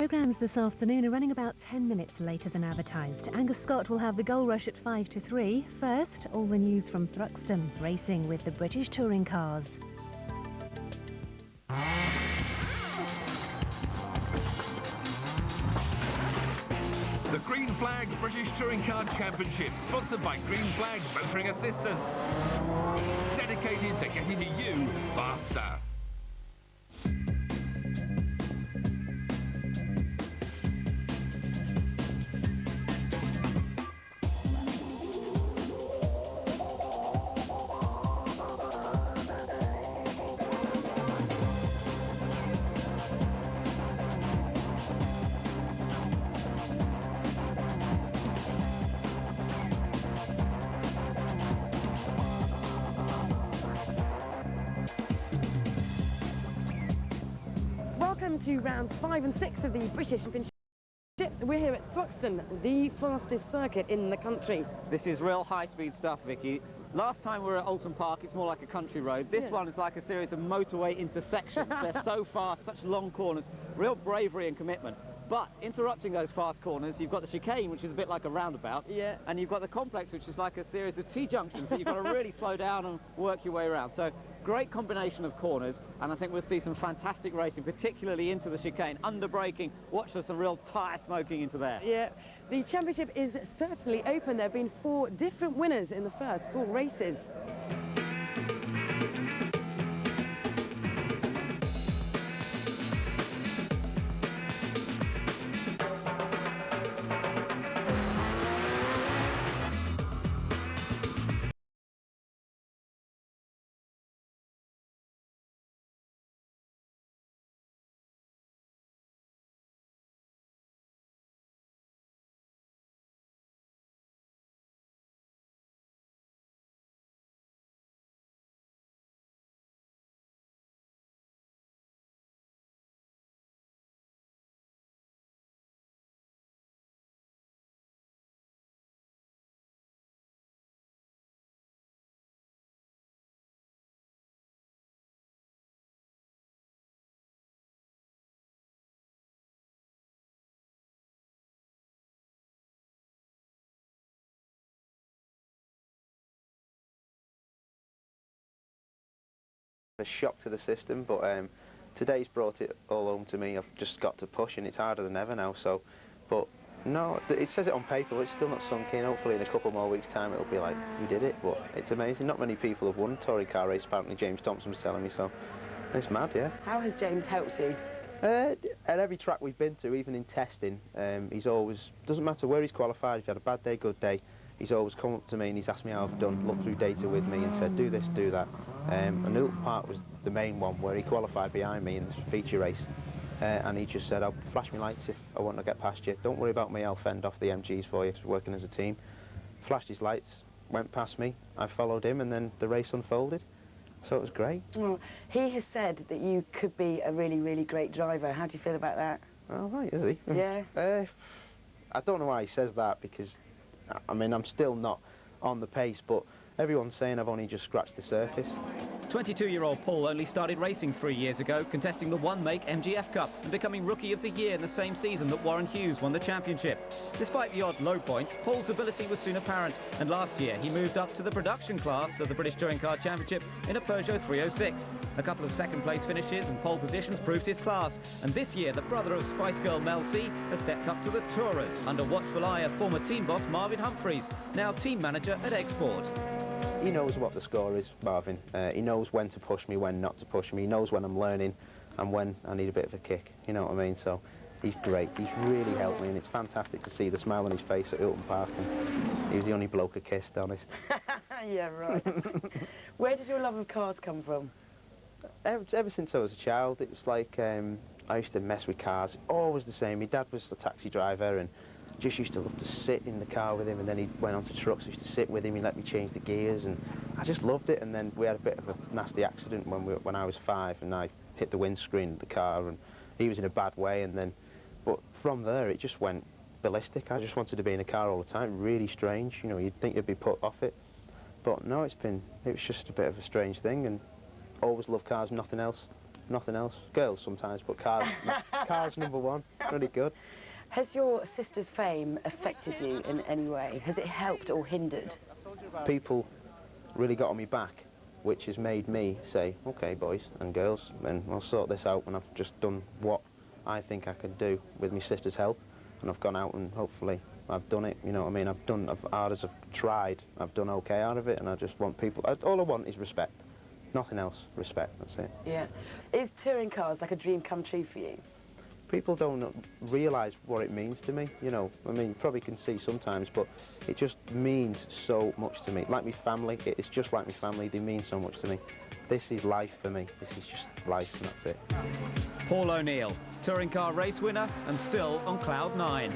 Programmes this afternoon are running about 10 minutes later than advertised. Angus Scott will have the goal rush at 5 to 3. First, all the news from Thruxton, racing with the British touring cars. The Green Flag British Touring Car Championship, sponsored by Green Flag Motoring Assistance. Dedicated to getting to you faster. Welcome to rounds 5 and 6 of the British Championship. We're here at Thruxton, the fastest circuit in the country. This is real high-speed stuff, Vicky. Last time we were at Alton Park, it's more like a country road. This one is like a series of motorway intersections. They're so fast, such long corners, real bravery and commitment. But interrupting those fast corners, you've got the chicane, which is a bit like a roundabout, and you've got the complex, which is like a series of T-junctions, so you've got to really slow down and work your way around. So, great combination of corners, and I think we'll see some fantastic racing, particularly into the chicane, under braking. Watch for some real tyre smoking into there. Yeah, the championship is certainly open. There have been 4 different winners in the first 4 races. A shock to the system, but today's brought it all home to me. I've just got to push, and it's harder than ever now. So, but no, it says it on paper, but it's still not sunk in. Hopefully in a couple more weeks' time it'll be like, we did it. But it's amazing. Not many people have won a touring car race, apparently. James Thompson was telling me, so it's mad, yeah. How has James helped you? At every track we've been to, even in testing, he's always, doesn't matter where he's qualified, if he had a bad day, good day, he's always come up to me and he's asked me how I've done, looked through data with me and said, do this, do that. And Newton Park was the main one where he qualified behind me in this feature race. And he just said, I'll flash me lights if I want to get past you. Don't worry about me, I'll fend off the MGs for you, 'cause we're working as a team. Flashed his lights, went past me, I followed him, and then the race unfolded. So it was great. Well, he has said that you could be a really, really great driver. How do you feel about that? Oh, right, is he? Yeah. I don't know why he says that, because, I mean, I'm still not on the pace, but everyone's saying I've only just scratched the surface. 22-year-old Paul only started racing 3 years ago, contesting the one-make MGF Cup and becoming Rookie of the Year in the same season that Warren Hughes won the championship. Despite the odd low points, Paul's ability was soon apparent, and last year he moved up to the production class of the British Touring Car Championship in a Peugeot 306. A couple of second-place finishes and pole positions proved his class, and this year the brother of Spice Girl Mel C has stepped up to the Tourers under watchful eye of former team boss Marvin Humphreys, now team manager at Export. He knows what the score is, Marvin. He knows when to push me, when not to push me. He knows when I'm learning and when I need a bit of a kick, you know what I mean? So he's great. He's really helped me, and it's fantastic to see the smile on his face at Alton Park. And he was the only bloke I kissed, honest. Yeah, right. Where did your love of cars come from? Ever since I was a child, it was like I used to mess with cars. Always the same. My dad was a taxi driver, and just used to love to sit in the car with him, and then he went on to trucks. I used to sit with him, he let me change the gears, and I just loved it. And then we had a bit of a nasty accident when I was 5, and I hit the windscreen of the car, and he was in a bad way. And then, but from there it just went ballistic. I just wanted to be in a car all the time. Really strange, you know. You'd think you'd be put off it, but no, it was just a bit of a strange thing. And always loved cars, nothing else. nothing else. Girls sometimes, but cars, cars #1. Really good. Has your sister's fame affected you in any way? Has it helped or hindered? People really got on me back, which has made me say, OK, boys and girls, and I'll sort this out when I've just done what I think I could do with my sister's help, and I've gone out and hopefully I've done it, you know what I mean? I've hard as I've tried, I've done OK out of it, and I just want people, all I want is respect. Nothing else, respect, that's it. Yeah. Is touring cars like a dream come true for you? People don't realise what it means to me, you know. I mean, you probably can see sometimes, but it just means so much to me. Like my family, it's just like my family, they mean so much to me. This is life for me, this is just life, and that's it. Paul O'Neill, touring car race winner and still on cloud 9.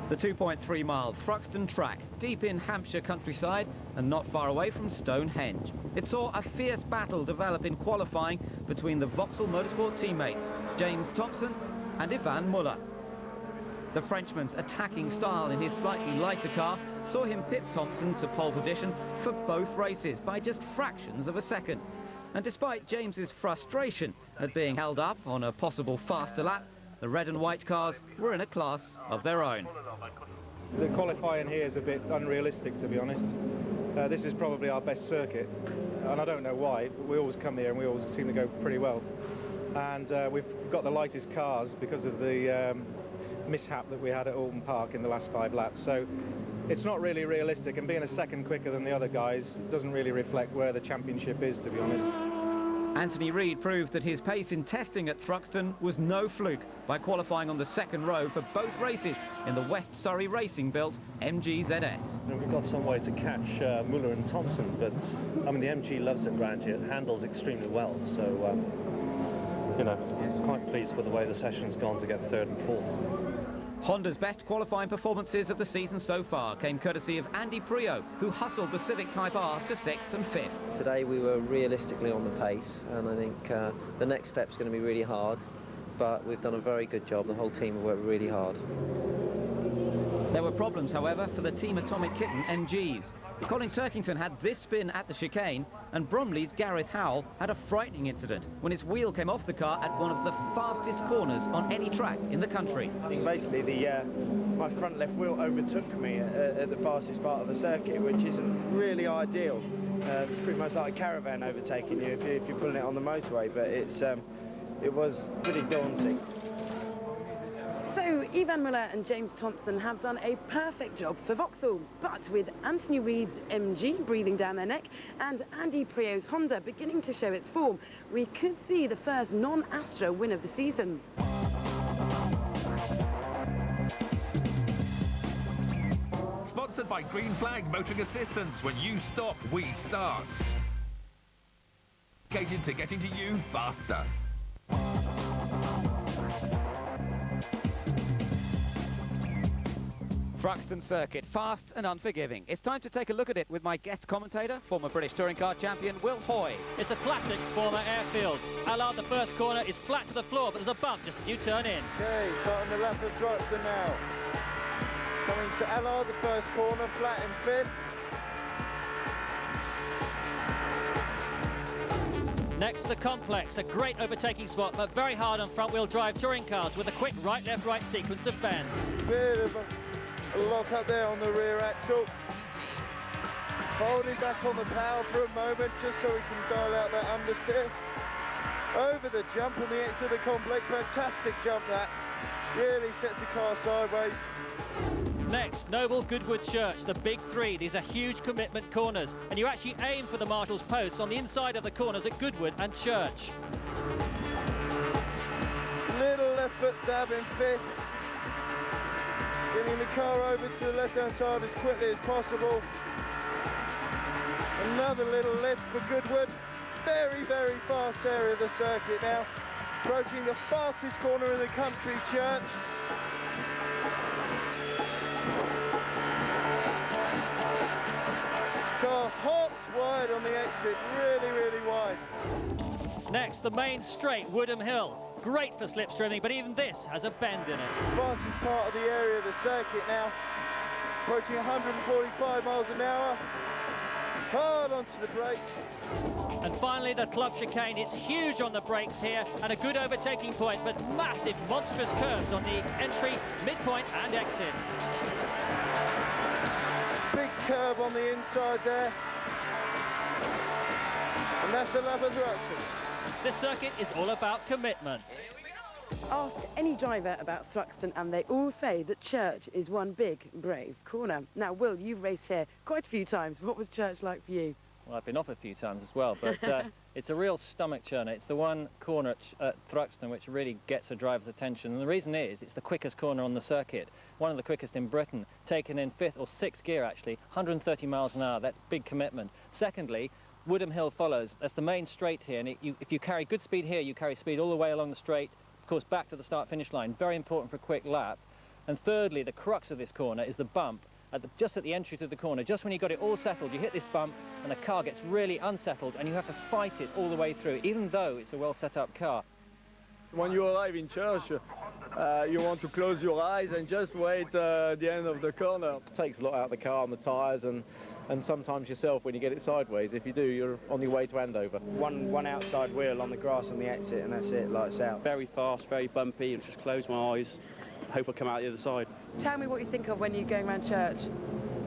The 2.3-mile Thruxton track, deep in Hampshire countryside and not far away from Stonehenge. It saw a fierce battle develop in qualifying between the Vauxhall Motorsport teammates, James Thompson and Yvan Muller. The Frenchman's attacking style in his slightly lighter car saw him pip Thompson to pole position for both races by just fractions of a second. And despite James's frustration at being held up on a possible faster lap, the red and white cars were in a class of their own. The qualifying here is a bit unrealistic, to be honest. This is probably our best circuit, and I don't know why, but we always come here and we always seem to go pretty well. And we've got the lightest cars because of the mishap that we had at Alton Park in the last 5 laps. So it's not really realistic, and being a second quicker than the other guys doesn't really reflect where the championship is, to be honest. Anthony Reid proved that his pace in testing at Thruxton was no fluke by qualifying on the second row for both races in the West Surrey Racing-built MG ZS. We've got some way to catch Muller and Thompson, but I mean the MG loves it around here. It handles extremely well, so you know, quite pleased with the way the session's gone to get 3rd and 4th. Honda's best qualifying performances of the season so far came courtesy of Andy Priaulx, who hustled the Civic Type-R to 6th and 5th. Today we were realistically on the pace, and I think the next step's going to be really hard, but we've done a very good job. The whole team have worked really hard. There were problems, however, for the Team Atomic Kitten MGs. Colin Turkington had this spin at the chicane, and Bromley's Gareth Howell had a frightening incident when his wheel came off the car at one of the fastest corners on any track in the country. I think basically my front left wheel overtook me at the fastest part of the circuit, which isn't really ideal. It's pretty much like a caravan overtaking you if you're pulling it on the motorway, but it was pretty daunting. So, Yvan Muller and James Thompson have done a perfect job for Vauxhall, but with Anthony Reid's MG breathing down their neck and Andy Priaulx's Honda beginning to show its form, we could see the first non-Astra win of the season. Sponsored by Green Flag Motoring Assistance. When you stop, we start. Dedicated to getting to you faster. Thruxton Circuit, fast and unforgiving. It's time to take a look at it with my guest commentator, former British touring car champion Will Hoy. It's a classic former airfield. Allard, the first corner is flat to the floor, but there's a bump just as you turn in. Okay, starting the lap of Thruxton now. Coming to Allard, the first corner, flat in 5th. Next, the complex, a great overtaking spot, but very hard on front-wheel drive touring cars with a quick right-left-right sequence of bends. Bit of a lock up there on the rear axle. Holding back on the power for a moment just so we can dial out that understeer. Over the jump on the exit of the complex, fantastic jump that. Really sets the car sideways. Next, Noble Goodwood Church, the big 3. These are huge commitment corners, and you actually aim for the marshal's posts on the inside of the corners at Goodwood and Church. Little left foot dab in 5th. Getting the car over to the left-hand side as quickly as possible. Another little lift for Goodwood. Very, very fast area of the circuit now. Approaching the fastest corner in the country, Church. Car hops wide on the exit, really, really wide. Next, the main straight, Woodham Hill. Great for slipstreaming, but even this has a bend in it. Fastest part of the area of the circuit now. Approaching 145 miles an hour. hard onto the brakes. And finally, the club chicane. It's huge on the brakes here, and a good overtaking point, but massive, monstrous curves on the entry, midpoint, and exit. Big curve on the inside there. And that's a lap of Thruxton. This circuit is all about commitment. Ask any driver about Thruxton and they all say that Church is one big, brave corner. Now, Will, you've raced here quite a few times. What was Church like for you? Well, I've been off a few times as well, but it's a real stomach churner. It's the one corner at Thruxton which really gets a driver's attention. And the reason is it's the quickest corner on the circuit, one of the quickest in Britain, taken in 5th or 6th gear actually, 130 miles an hour. That's big commitment. Secondly, Woodham Hill follows. That's the main straight here, and if you carry good speed here, you carry speed all the way along the straight, of course back to the start-finish line. Very important for a quick lap. And thirdly, the crux of this corner is the bump just at the entry to the corner. Just when you got it all settled, you hit this bump and the car gets really unsettled and you have to fight it all the way through, even though it's a well set up car. When you arrive in Church, you want to close your eyes and just wait the end of the corner. It takes a lot out of the car and the tyres and sometimes yourself when you get it sideways. If you do, you're on your way to Andover. One outside wheel on the grass on the exit and that's it, lights out. Very fast, very bumpy, and just close my eyes. Hope I come out the other side. Tell me what you think of when you're going around Church.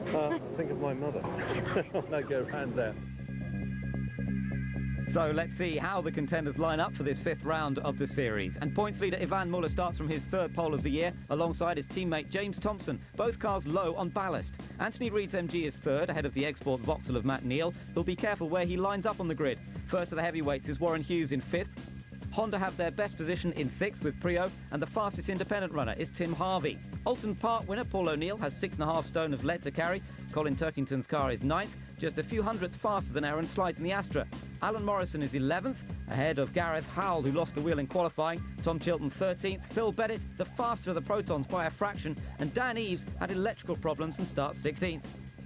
I think of my mother when I go around there. So let's see how the contenders line up for this 5th round of the series. And points leader Yvan Muller starts from his 3rd pole of the year alongside his teammate James Thompson, both cars low on ballast. Anthony Reid's MG is 3rd ahead of the export Vauxhall of Matt Neal, who'll be careful where he lines up on the grid. First of the heavyweights is Warren Hughes in 5th. Honda have their best position in 6th with Priaulx, and the fastest independent runner is Tim Harvey. Alton Park winner Paul O'Neill has 6.5 stone of lead to carry. Colin Turkington's car is 9th, just a few hundredths faster than Aaron Slides in the Astra. Alan Morrison is 11th, ahead of Gareth Howell, who lost the wheel in qualifying. Tom Chilton 13th, Phil Bennett, the faster of the Protons by a fraction, and Dan Eves had electrical problems and starts 16th.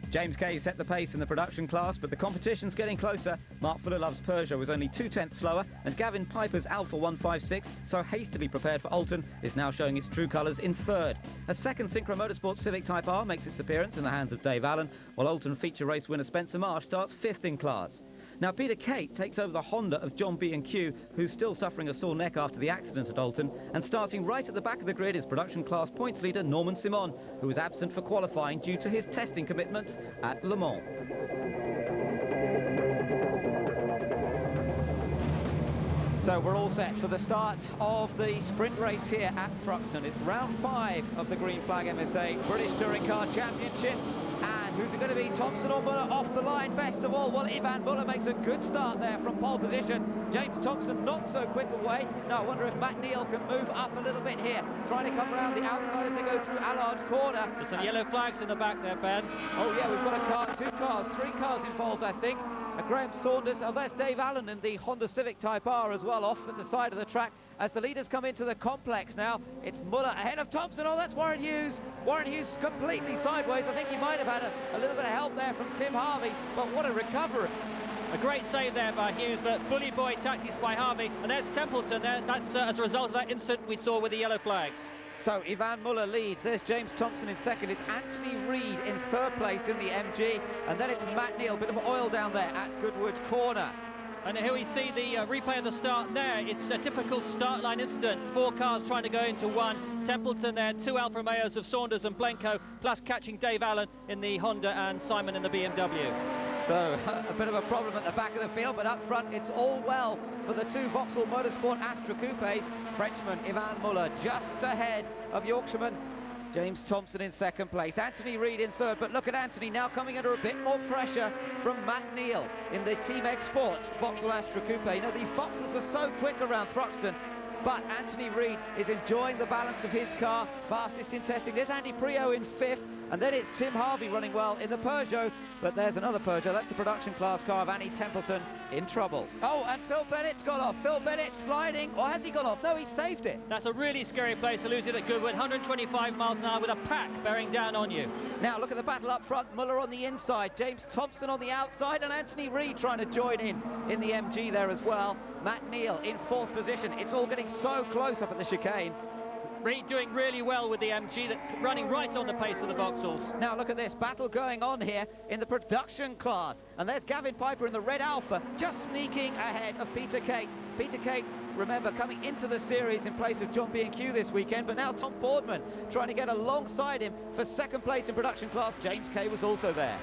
James Kay set the pace in the production class, but the competition's getting closer. Mark Fullerlove's Peugeot was only 2/10 slower, and Gavin Piper's Alfa 156, so hastily prepared for Alton, is now showing its true colours in 3rd. A second Synchro Motorsport Civic Type-R makes its appearance in the hands of Dave Allen, while Alton feature race winner Spencer Marsh starts 5th in class. Now, Peter Kate takes over the Honda of John B&Q, who's still suffering a sore neck after the accident at Alton, and starting right at the back of the grid is production class points leader Norman Simon, who was absent for qualifying due to his testing commitments at Le Mans. So we're all set for the start of the sprint race here at Thruxton. It's round 5 of the Green Flag MSA British Touring Car Championship. And who's it going to be, Thompson or Muller off the line? Best of all, well, Yvan Muller makes a good start there from pole position. James Thompson not so quick away. Now I wonder if Matt Neal can move up a little bit here, trying to come around the outside as they go through Allard's corner. There's some yellow flags in the back there, Ben. Oh yeah, we've got a car, 2 cars, 3 cars involved, I think. Graham Saunders, oh, there's Dave Allen in the Honda Civic Type-R as well, off at the side of the track. As the leaders come into the complex now, it's Muller ahead of Thompson. Oh, that's Warren Hughes. Warren Hughes completely sideways. I think he might have had a little bit of help there from Tim Harvey, but what a recovery. A great save there by Hughes, but bully boy tactics by Harvey. And there's Templeton there. That's as a result of that incident we saw with the yellow flags. So Yvan Muller leads. There's James Thompson in 2nd. It's Anthony Reid in 3rd place in the MG. And then it's Matt Neal, bit of oil down there at Goodwood Corner. And here we see the replay of the start there. It's a typical start line incident. 4 cars trying to go into 1. Templeton there, 2 Alfa Romeos of Saunders and Blenko, plus catching Dave Allen in the Honda and Simon in the BMW. So a bit of a problem at the back of the field, but up front it's all well for the 2 Vauxhall Motorsport Astra Coupes. Frenchman Yvan Muller just ahead of Yorkshireman James Thompson in 2nd place, Anthony Reid in 3rd, but look at Anthony now coming under a bit more pressure from Matt Neal in the Team Export Vauxhall Astra Coupe. You know, the Vauxhalls are so quick around Thruxton, but Anthony Reid is enjoying the balance of his car, fastest in testing. There's Andy Priaulx in 5th, and then it's Tim Harvey running well in the Peugeot, but there's another Peugeot, that's the production class car of Annie Templeton, in trouble. Oh, and Phil Bennett's gone off. Phil Bennett sliding, or has he gone off? No, he saved it. That's a really scary place to lose it at Goodwood, 125 miles an hour with a pack bearing down on you. Now look at the battle up front, Muller on the inside, James Thompson on the outside, and Anthony Reid trying to join in the MG there as well. Matt Neal in 4th position. It's all getting so close up at the chicane. Reid doing really well with the MG, running right on the pace of the Vauxhalls. Now look at this battle going on here in the production class. And there's Gavin Piper in the red Alpha, just sneaking ahead of Peter Kate. Peter Kate, remember, coming into the series in place of John B&Q this weekend, but now Tom Boardman trying to get alongside him for second place in production class. James Kay was also there.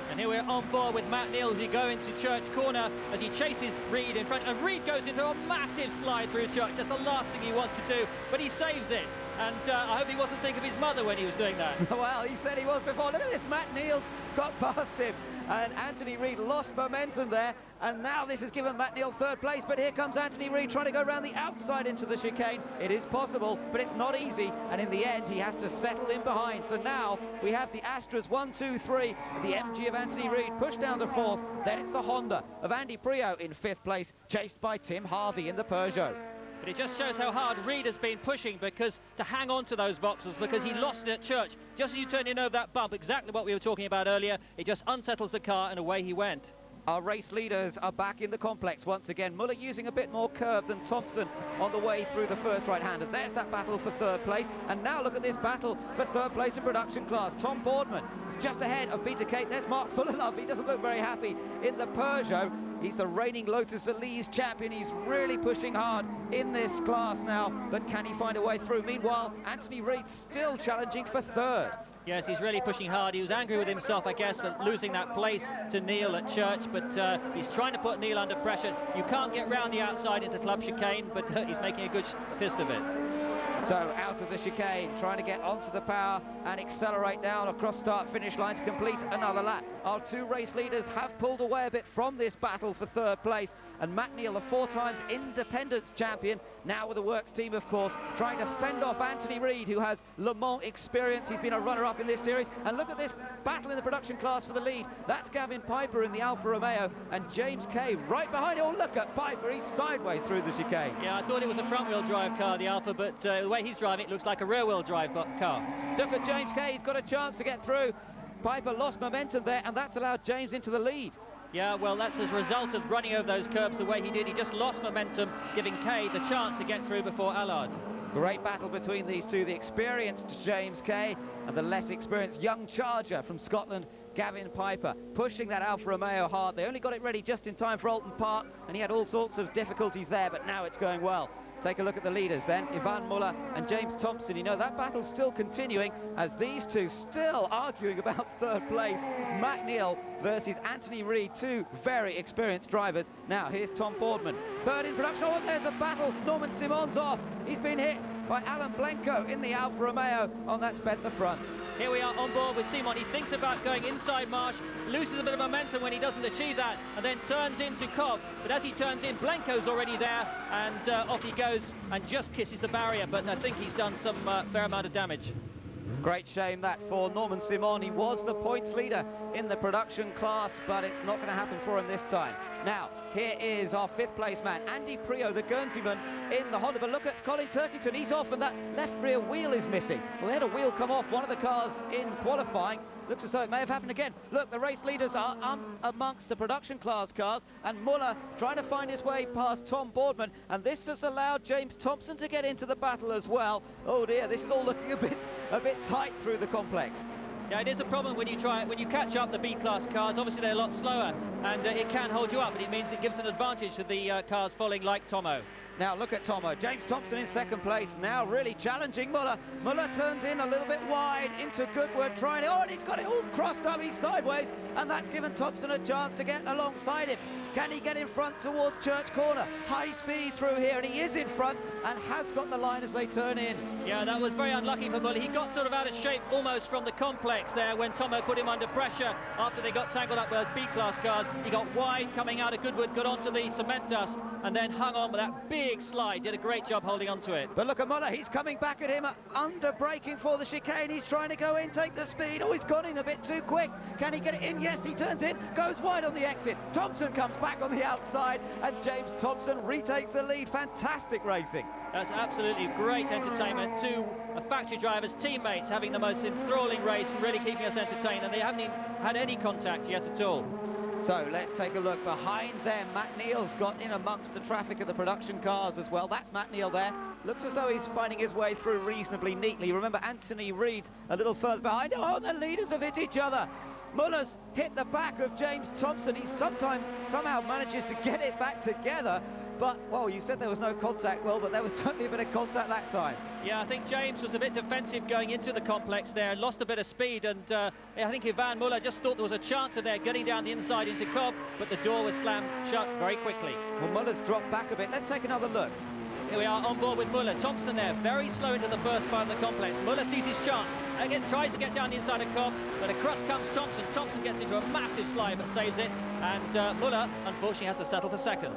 And here we're on board with Matt Neal as we go into Church Corner as he chases Reid in front. And Reid goes into a massive slide through Church, just the last thing he wants to do, but he saves it. And I hope he wasn't thinking of his mother when he was doing that. Well, he said he was before. Look at this, Matt Neal's got past him. And Anthony Reid lost momentum there. And now this has given Matt Neal third place. But here comes Anthony Reid trying to go around the outside into the chicane. It is possible, but it's not easy. And in the end, he has to settle in behind. So now we have the Astras 1, 2, 3. The MG of Anthony Reid pushed down to fourth. Then it's the Honda of Andy Priaulx in fifth place, chased by Tim Harvey in the Peugeot. But it just shows how hard Reid has been pushing because to hang on to those Vauxhalls, because he lost it at Church. Just as you turn in over that bump, exactly what we were talking about earlier, it just unsettles the car and away he went. Our race leaders are back in the complex once again. Muller using a bit more curve than Thompson on the way through the first right-hander. There's that battle for third place. And now look at this battle for third place in production class. Tom Boardman is just ahead of Peter Kate. There's Mark Fullerlove. He doesn't look very happy in the Peugeot. He's the reigning Lotus Elise champion. He's really pushing hard in this class now. But can he find a way through? Meanwhile, Anthony Reid still challenging for third. Yes, he's really pushing hard. He was angry with himself, I guess, for losing that place to Neal at Church, but he's trying to put Neal under pressure. You can't get round the outside into club chicane, but he's making a good fist of it. So out of the chicane, trying to get onto the power and accelerate down across start-finish line to complete another lap. Our two race leaders have pulled away a bit from this battle for third place, and Matt Neal, the 4 times Independence champion, now with the works team, of course, trying to fend off Anthony Reid, who has Le Mans experience. He's been a runner-up in this series. And look at this battle in the production class for the lead. That's Gavin Piper in the Alfa Romeo, and James Kay right behind it. Oh, look at Piper. He's sideways through the chicane. Yeah, I thought it was a front-wheel drive car, the Alfa, but the way he's driving, it looks like a rear-wheel drive car. Look at James Kay. He's got a chance to get through. Piper lost momentum there, and that's allowed James into the lead. Yeah, well, that's as a result of running over those curbs the way he did. He just lost momentum, giving Kay the chance to get through before Allard. Great battle between these two, the experienced James Kay and the less experienced young charger from Scotland, Gavin Piper, pushing that Alfa Romeo hard. They only got it ready just in time for Alton Park, and he had all sorts of difficulties there, but now it's going well. Take a look at the leaders then, Yvan Muller and James Thompson. You know, that battle's still continuing as these two still arguing about third place. Matt Neal versus Anthony Reid, two very experienced drivers. Now, here's Tom Boardman, third in production. Oh, there's a battle. Norman Simon's off. He's been hit by Alan Blanco in the Alfa Romeo on that sped the front. Here we are on board with Simon. He thinks about going inside Marsh, loses a bit of momentum when he doesn't achieve that, and then turns into Cobb. But as he turns in, Blanco's already there, and off he goes and just kisses the barrier. But I think he's done some fair amount of damage. Great shame that for Norman Simon. He was the points leader in the production class, but it's not going to happen for him this time. Now, here is our 5th place man, Andy Priaulx, the Guernseyman in the Honda. But look at Colin Turkington, he's off, and that left rear wheel is missing. Well, they had a wheel come off one of the cars in qualifying. Looks as though it may have happened again. Look, the race leaders are amongst the production class cars, and Muller trying to find his way past Tom Boardman, and this has allowed James Thompson to get into the battle as well. Oh dear, this is all looking a bit tight through the complex. Yeah, it is a problem when you catch up the B-class cars. Obviously, they're a lot slower, and it can hold you up, but it means it gives an advantage to the cars following like Tomo. Now look at Tomo. James Thompson in 2nd place, now really challenging Muller. Muller turns in a little bit wide into Goodwood, trying it. Oh, and he's got it all crossed up. He's sideways, and that's given Thompson a chance to get alongside him. Can he get in front towards Church Corner? High speed through here, and he is in front and has got the line as they turn in. Yeah, that was very unlucky for Muller. He got sort of out of shape almost from the complex there when Tomo put him under pressure after they got tangled up with those B-class cars. He got wide coming out of Goodwood, got onto the cement dust, and then hung on with that big slide. Did a great job holding onto it. But look at Muller, he's coming back at him, under braking for the chicane. He's trying to go in, take the speed. Oh, he's gone in a bit too quick. Can he get it in? Yes, he turns in, goes wide on the exit. Thompson comes back on the outside, and James Thompson retakes the lead. Fantastic racing. That's absolutely great entertainment. Two factory drivers, teammates, having the most enthralling race and really keeping us entertained, and they haven't even had any contact yet at all. So let's take a look behind them. Matt Neal's got in amongst the traffic of the production cars as well. That's Matt Neal there. Looks as though he's finding his way through reasonably neatly. Remember, Anthony Reid a little further behind. Oh, the leaders have hit each other. Muller's hit the back of James Thompson. He somehow manages to get it back together. But, well, you said there was no contact, Will, but there was certainly a bit of contact that time. Yeah, I think James was a bit defensive going into the complex there, lost a bit of speed, and I think Yvan Muller just thought there was a chance of there getting down the inside into Cobb, but the door was slammed shut very quickly. Well, Muller's dropped back a bit. Let's take another look. Here we are on board with Muller. Thompson there, very slow into the first part of the complex. Muller sees his chance. Again, tries to get down the inside of Cobb, but across comes Thompson. Thompson gets into a massive slide, but saves it, and Muller, unfortunately, has to settle for second.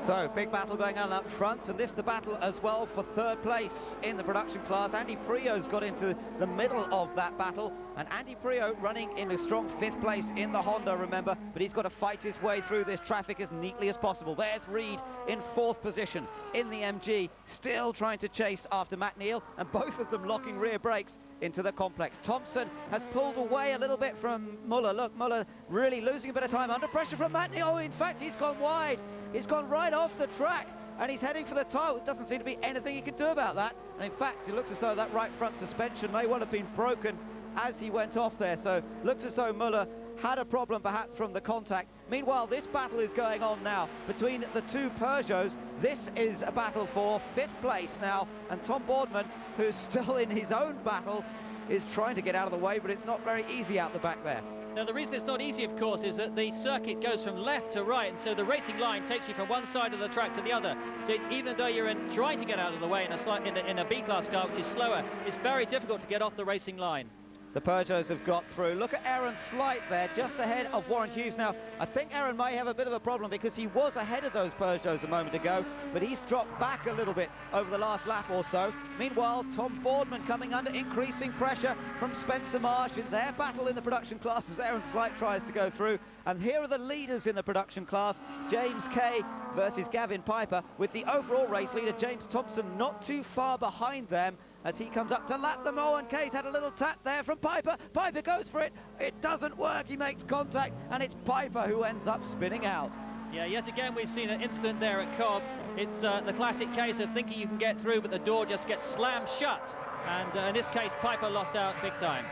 So, big battle going on up front, and this the battle as well for third place in the production class. Andy Priaulx's got into the middle of that battle, and Andy Priaulx running in a strong 5th place in the Honda, remember, but he's got to fight his way through this traffic as neatly as possible. There's Reid in 4th position in the MG, still trying to chase after Matt Neal, and both of them locking rear brakes into the complex. Thompson has pulled away a little bit from Muller. Look, Muller really losing a bit of time under pressure from Matt Neal. In fact, he's gone wide. He's gone right off the track, and he's heading for the tyre. It doesn't seem to be anything he can do about that. And in fact, it looks as though that right front suspension may well have been broken as he went off there. So, looks as though Muller had a problem perhaps from the contact. Meanwhile, this battle is going on now between the two Peugeots. This is a battle for 5th place now, and Tom Boardman, who's still in his own battle, is trying to get out of the way, but it's not very easy out the back there. Now, the reason it's not easy, of course, is that the circuit goes from left to right, and so the racing line takes you from one side of the track to the other. So even though you're trying to get out of the way in a B-class car, which is slower, it's very difficult to get off the racing line. The Peugeots have got through. Look at Aaron Slight there, just ahead of Warren Hughes. Now, I think Aaron may have a bit of a problem because he was ahead of those Peugeots a moment ago, but he's dropped back a little bit over the last lap or so. Meanwhile, Tom Boardman coming under increasing pressure from Spencer Marsh in their battle in the production class as Aaron Slight tries to go through. And here are the leaders in the production class, James Kay versus Gavin Piper, with the overall race leader, James Thompson, not too far behind them as he comes up to lap them all, and Kay's had a little tap there from Piper. Piper goes for it. It doesn't work. He makes contact, and it's Piper who ends up spinning out. Yeah, yet again, we've seen an incident there at Cobb. It's the classic case of thinking you can get through, but the door just gets slammed shut. And in this case, Piper lost out big time.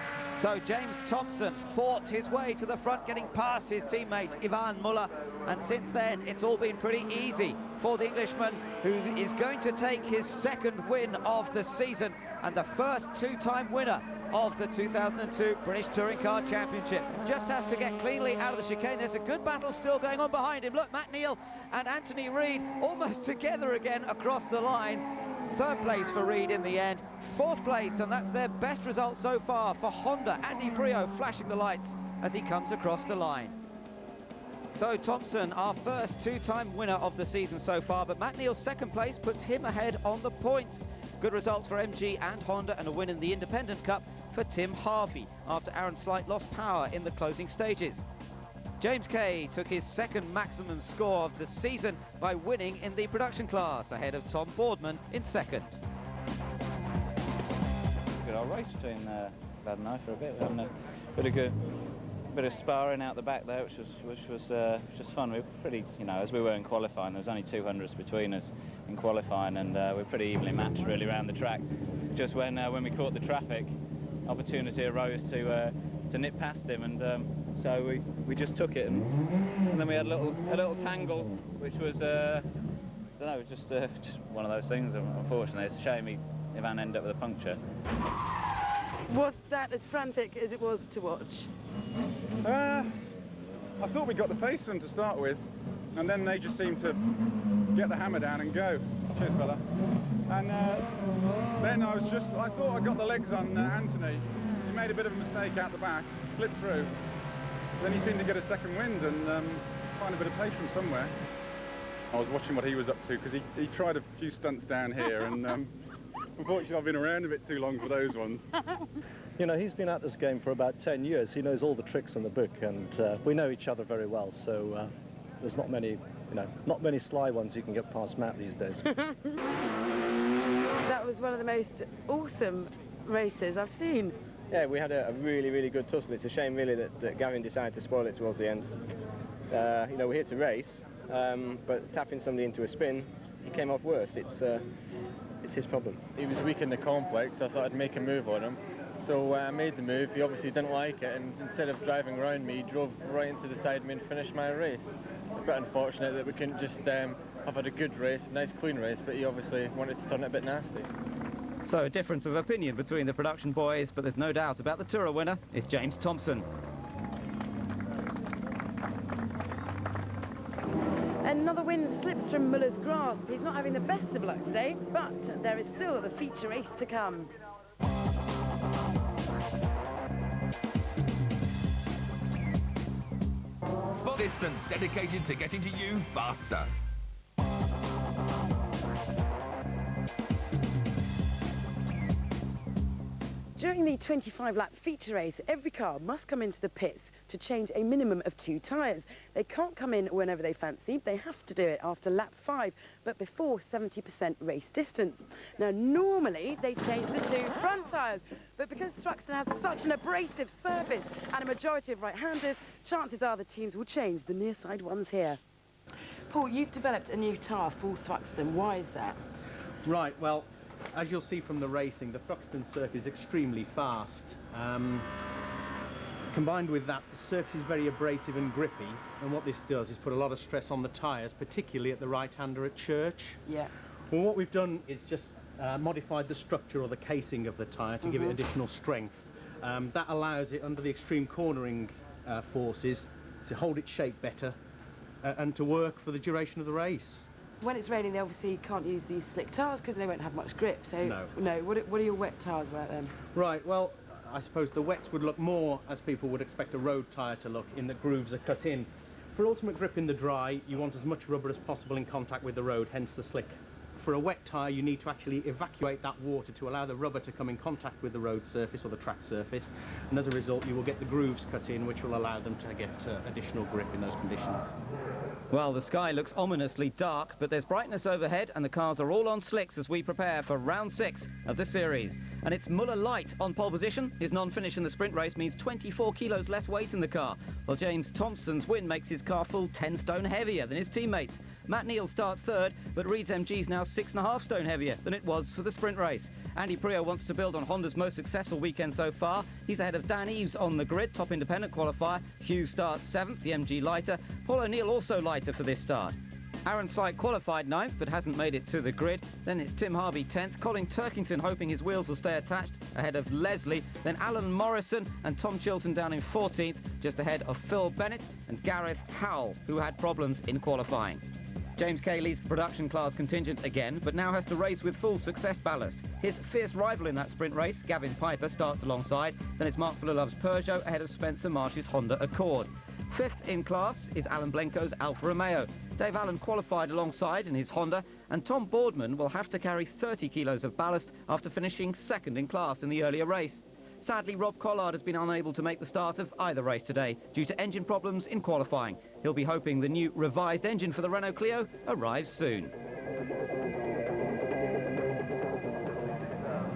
So James Thompson fought his way to the front, getting past his teammate Yvan Muller, and since then it's all been pretty easy for the Englishman, who is going to take his 2nd win of the season and the first 2-time winner of the 2002 British Touring Car Championship. Just has to get cleanly out of the chicane. There's a good battle still going on behind him. Look, Matt Neal and Anthony Reid almost together again across the line. 3rd place for Reid in the end. 4th place, and that's their best result so far for Honda. Andy Priaulx flashing the lights as he comes across the line. So Thompson, our first 2-time winner of the season so far, but Matt Neal's 2nd place puts him ahead on the points. Good results for MG and Honda, and a win in the Independent Cup for Tim Harvey after Aaron Slight lost power in the closing stages. James Kay took his 2nd maximum score of the season by winning in the production class, ahead of Tom Boardman in 2nd. Good old race between Vlad and I for a bit. We're having a bit of sparring out the back there, which was just fun. We were pretty, as we were in qualifying, there was only 200s between us in qualifying, and we're pretty evenly matched really around the track. Just when we caught the traffic, opportunity arose to nip past him, and so we just took it, and then we had a little tangle, which was I don't know, just one of those things. Unfortunately, it's a shame Yvan ended up with a puncture. Was that as frantic as it was to watch? I thought we got the pace for them to start with, and then they just seemed to get the hammer down and go. Cheers, fella. And then I thought I got the legs on Anthony. He made a bit of a mistake out the back, slipped through. Then he seemed to get a 2nd wind and find a bit of pace from somewhere. I was watching what he was up to, because he tried a few stunts down here, and unfortunately I've been around a bit too long for those ones. He's been at this game for about 10 years. He knows all the tricks in the book, and we know each other very well, so there's not many, not many sly ones you can get past Matt these days. That was one of the most awesome races I've seen. Yeah, we had a really, really good tussle. It's a shame, really, that Gavin decided to spoil it towards the end. You know, we're here to race, but tapping somebody into a spin, he came off worse. It's his problem. He was weak in the complex, so I thought I'd make a move on him. So I made the move. He obviously didn't like it, and instead of driving around me, he drove right into the side of me and finished my race. A bit unfortunate that we couldn't just have had a good race, nice clean race, but he obviously wanted to turn it a bit nasty. So a difference of opinion between the production boys, but there's no doubt about the Tourer winner is James Thompson. Another win slips from Muller's grasp. He's not having the best of luck today, but there is still the feature race to come. Spot distance dedicated to getting to you faster. During the 25-lap feature race, every car must come into the pits to change a minimum of 2 tyres. They can't come in whenever they fancy. They have to do it after lap 5, but before 70% race distance. Now, normally, they change the 2 front tyres, but because Thruxton has such an abrasive surface and a majority of right-handers, chances are the teams will change the near-side ones here. Paul, you've developed a new tyre for Thruxton. Why is that? Right, well, as you'll see from the racing, the Thruxton circuit is extremely fast. Combined with that, the circuit is very abrasive and grippy, and what this does is put a lot of stress on the tyres, particularly at the right-hander at Church. Yeah. Well, what we've done is just modified the structure or the casing of the tyre to give it additional strength. That allows it, under the extreme cornering forces, to hold its shape better and to work for the duration of the race. When it's raining, they obviously can't use these slick tyres because they won't have much grip. So, no. What are your wet tyres like then? Right, well, I suppose the wets would look more as people would expect a road tyre to look, in that grooves are cut in. For ultimate grip in the dry, you want as much rubber as possible in contact with the road, hence the slick. For a wet tyre, you need to actually evacuate that water to allow the rubber to come in contact with the road surface or the track surface, and as a result you will get the grooves cut in, which will allow them to get additional grip in those conditions. Well, the sky looks ominously dark, but there's brightness overhead and the cars are all on slicks as we prepare for round 6 of the series. And it's Muller light on pole position. His non-finish in the sprint race means 24 kilos less weight in the car, while James Thompson's win makes his car full 10 stone heavier than his teammates. Matt Neal starts third, but Reid's MG's now 6.5 stone heavier than it was for the sprint race. Andy Priaulx wants to build on Honda's most successful weekend so far. He's ahead of Dan Eves on the grid, top independent qualifier. Hughes starts 7th, the MG lighter. Paul O'Neill also lighter for this start. Aaron Slight qualified 9th, but hasn't made it to the grid. Then it's Tim Harvey 10th, Colin Turkington hoping his wheels will stay attached, ahead of Leslie. Then Alan Morrison and Tom Chilton down in 14th, just ahead of Phil Bennett and Gareth Howell, who had problems in qualifying. James Kay leads the production class contingent again, but now has to race with full success ballast. His fierce rival in that sprint race, Gavin Piper, starts alongside. Then it's Mark Fullerlove's Peugeot ahead of Spencer Marsh's Honda Accord. 5th in class is Alan Blenco's Alfa Romeo. Dave Allen qualified alongside in his Honda, and Tom Boardman will have to carry 30 kilos of ballast after finishing 2nd in class in the earlier race. Sadly, Rob Collard has been unable to make the start of either race today due to engine problems in qualifying. He'll be hoping the new revised engine for the Renault Clio arrives soon.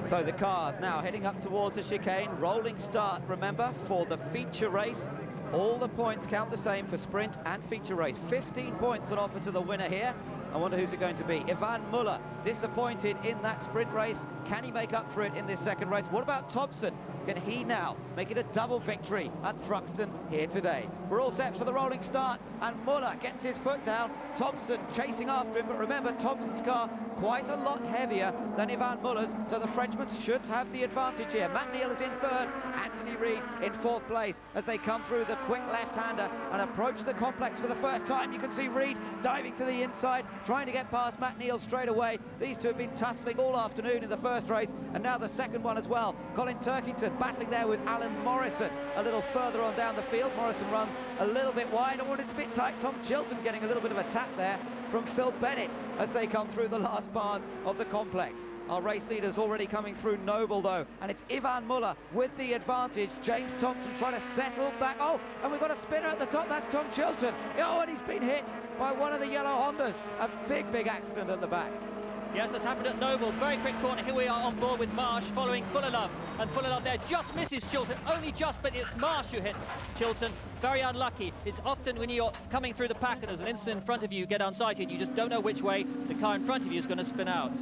So the cars now heading up towards the chicane. Rolling start, remember, for the feature race. All the points count the same for sprint and feature race. 15 points on offer to the winner here. I wonder who's it going to be. Yvan Muller, disappointed in that sprint race. Can he make up for it in this second race? What about Thompson? Can he now make it a double victory at Thruxton here today? We're all set for the rolling start, and Muller gets his foot down. Thompson chasing after him, but remember, Thompson's car quite a lot heavier than Yvan Muller's, so the Frenchman should have the advantage here. Matt Neal is in 3rd, Anthony Reid in 4th place as they come through the quick left-hander and approach the complex for the first time. You can see Reid diving to the inside, trying to get past Matt Neal straight away. These two have been tussling all afternoon in the first race, and now the second one as well. Colin Turkington battling there with Alan Morrison a little further on down the field. Morrison runs a little bit wide. Oh, it's a bit tight. Tom Chilton getting a little bit of a tap there from Phil Bennett as they come through the last bars of the complex. Our race leader's already coming through Noble, though, and it's Yvan Muller with the advantage. James Thompson trying to settle back. Oh, and we've got a spinner at the top. That's Tom Chilton. Oh, and he's been hit by one of the yellow Hondas. A big, big accident at the back. Yes, that's happened at Noble. Very quick corner. Here we are on board with Marsh following Fullerlove. And Fullerlove there just misses Chilton. Only just, but it's Marsh who hits Chilton. Very unlucky. It's often when you're coming through the pack and there's an incident in front of you, you get unsighted, you just don't know which way the car in front of you is going to spin out.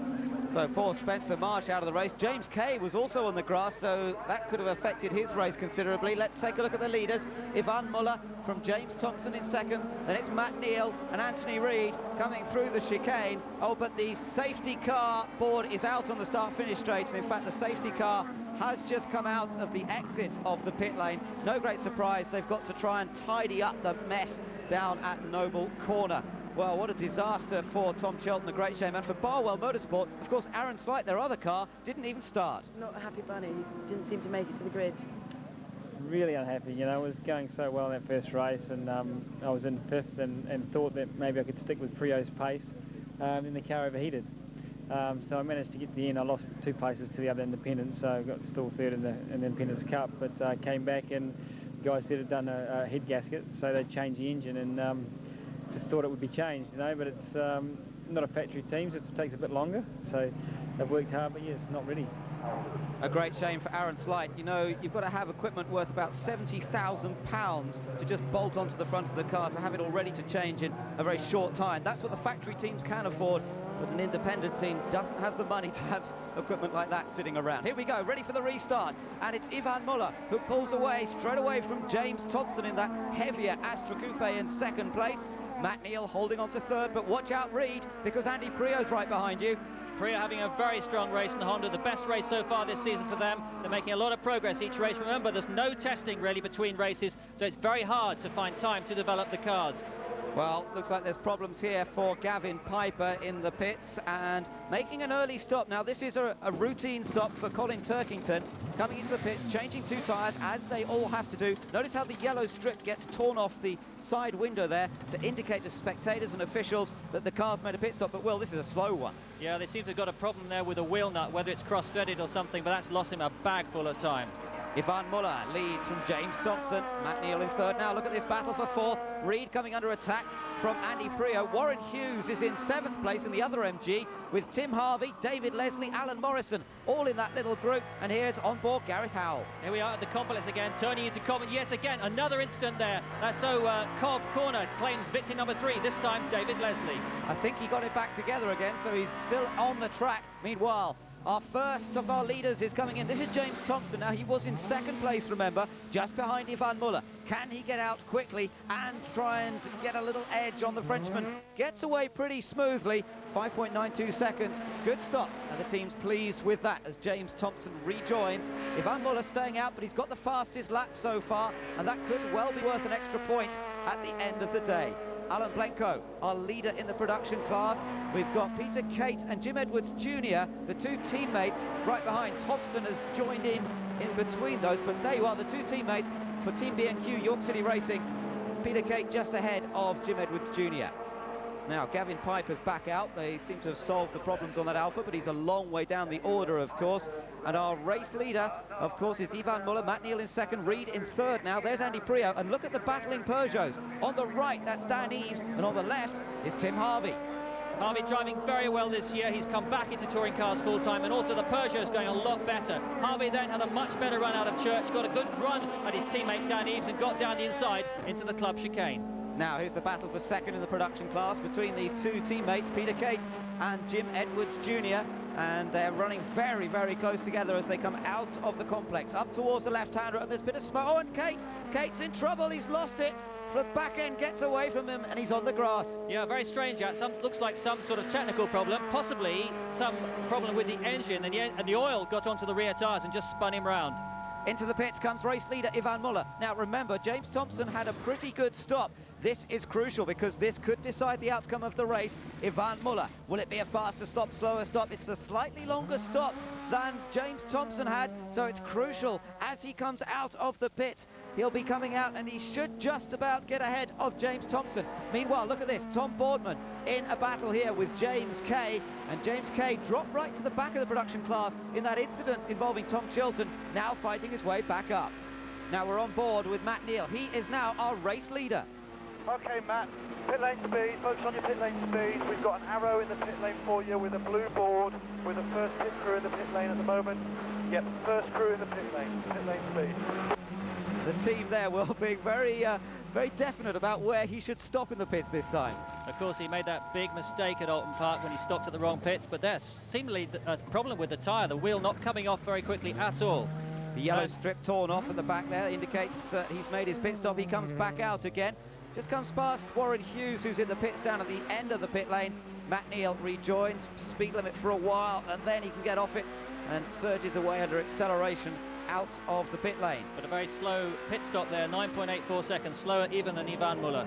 So poor Spencer Marsh out of the race. James Kay was also on the grass, so that could have affected his race considerably. Let's take a look at the leaders. Yvan Muller from James Thompson in second. Then it's Matt Neal and Anthony Reid coming through the chicane. Oh, but the safety car board is out on the start-finish straight. And in fact, the safety car has just come out of the exit of the pit lane. No great surprise. They've got to try and tidy up the mess down at Noble Corner. Well, what a disaster for Tom Chilton, the great shame, and for Vauxhall Motorsport. Of course, Aaron Slight, their other car, didn't even start. Not a happy bunny. Didn't seem to make it to the grid. Really unhappy, you know. It was going so well in that first race, and I was in fifth and thought that maybe I could stick with Priaulx's pace. Then the car overheated. So I managed to get to the end. I lost 2 places to the other independents, so I got still third in the Independents Cup, but came back and the guys said had done a head gasket, so they changed the engine, and just thought it would be changed, you know, but it's not a factory team, so it takes a bit longer. So they've worked hard, but yes, not ready. A great shame for Aaron Slight. You know, you've got to have equipment worth about £70,000 to just bolt onto the front of the car to have it all ready to change in a very short time. That's what the factory teams can afford, but an independent team doesn't have the money to have equipment like that sitting around. Here we go, ready for the restart, and it's Yvan Muller who pulls away straight away from James Thompson in that heavier Astra Coupe in second place. Matt Neal holding on to third, but watch out, Reid, because Andy Priaulx's right behind you. Priaulx having a very strong race in the Honda, the best race so far this season for them. They're making a lot of progress each race. Remember, there's no testing really between races, so it's very hard to find time to develop the cars. Well, looks like there's problems here for Gavin Piper in the pits and making an early stop. Now, this is a routine stop for Colin Turkington, coming into the pits, changing 2 tyres, as they all have to do. Notice how the yellow strip gets torn off the side window there to indicate to spectators and officials that the car's made a pit stop. But, Will, this is a slow one. Yeah, they seem to have got a problem there with a wheel nut, whether it's cross-threaded or something, but that's lost him a bag full of time. Yvan Muller leads from James Thompson. Matt Neal in third now. Look at this battle for fourth. Reid coming under attack from Andy Priaulx. Warren Hughes is in 7th place in the other MG with Tim Harvey, David Leslie, Alan Morrison, all in that little group. And here's on board Gareth Howell. Here we are at the complex again, turning into Common yet again. Another incident there. That's Cobb Corner claims victim number 3, this time David Leslie. I think he got it back together again, so he's still on the track. Meanwhile, our first of our leaders is coming in. This is James Thompson. Now, he was in 2nd place, remember, just behind Yvan Muller. Can he get out quickly and try and get a little edge on the Frenchman? Gets away pretty smoothly, 5.92 seconds. Good stop, and the team's pleased with that as James Thompson rejoins. Yvan Muller staying out, but he's got the fastest lap so far, and that could well be worth an extra point at the end of the day. Alan Blenko, our leader in the production class. We've got Peter Kate and Jim Edwards Jr., the 2 teammates right behind. Thompson has joined in between those, but there you are, the 2 teammates for Team B&Q York City Racing. Peter Kate just ahead of Jim Edwards Jr. Now, Gavin Piper's back out. They seem to have solved the problems on that Alpha, but he's a long way down the order, of course. And our race leader, of course, is Yvan Muller. Matt Neal in 2nd, Reid in 3rd now. There's Andy Priaulx. And look at the battling Peugeots. On the right, that's Dan Eves. And on the left is Tim Harvey. Harvey driving very well this year. He's come back into touring cars full-time, and also the Peugeot's going a lot better. Harvey then had a much better run out of Church, got a good run at his teammate Dan Eves, and got down the inside into the club chicane. Now, here's the battle for 2nd in the production class between these 2 teammates, Peter Kate and Jim Edwards Jr. And they're running very, very close together as they come out of the complex, up towards the left-hander, and there's a bit of smoke. Oh, and Kate's in trouble. He's lost it. The back end gets away from him, and he's on the grass. Yeah, very strange. Looks like some sort of technical problem, possibly some problem with the engine, and the oil got onto the rear tyres and just spun him round. Into the pits comes race leader Yvan Muller. Now, remember, James Thompson had a pretty good stop. This is crucial because this could decide the outcome of the race. Yvan Muller, will it be a faster stop, slower stop? It's a slightly longer stop than James Thompson had, so it's crucial as he comes out of the pit. He'll be coming out, and he should just about get ahead of James Thompson. Meanwhile, look at this, Tom Boardman in a battle here with James Kay, and James Kay dropped right to the back of the production class in that incident involving Tom Chilton, now fighting his way back up. Now we're on board with Matt Neal. He is now our race leader. Okay, Matt, pit lane speed, focus on your pit lane speed. We've got an arrow in the pit lane for you with a blue board with the first pit crew in the pit lane at the moment. Yep, first crew in the pit lane speed. The team there will be very definite about where he should stop in the pits this time. Of course, he made that big mistake at Alton Park when he stopped at the wrong pits, but there's seemingly a problem with the tyre, the wheel not coming off very quickly at all. The yellow strip torn off at the back there indicates he's made his pit stop. He comes back out again. Just comes past Warren Hughes, who's in the pits down at the end of the pit lane. Matt Neal rejoins, speed limit for a while, and then he can get off it and surges away under acceleration out of the pit lane. But a very slow pit stop there, 9.84 seconds, slower even than Yvan Muller.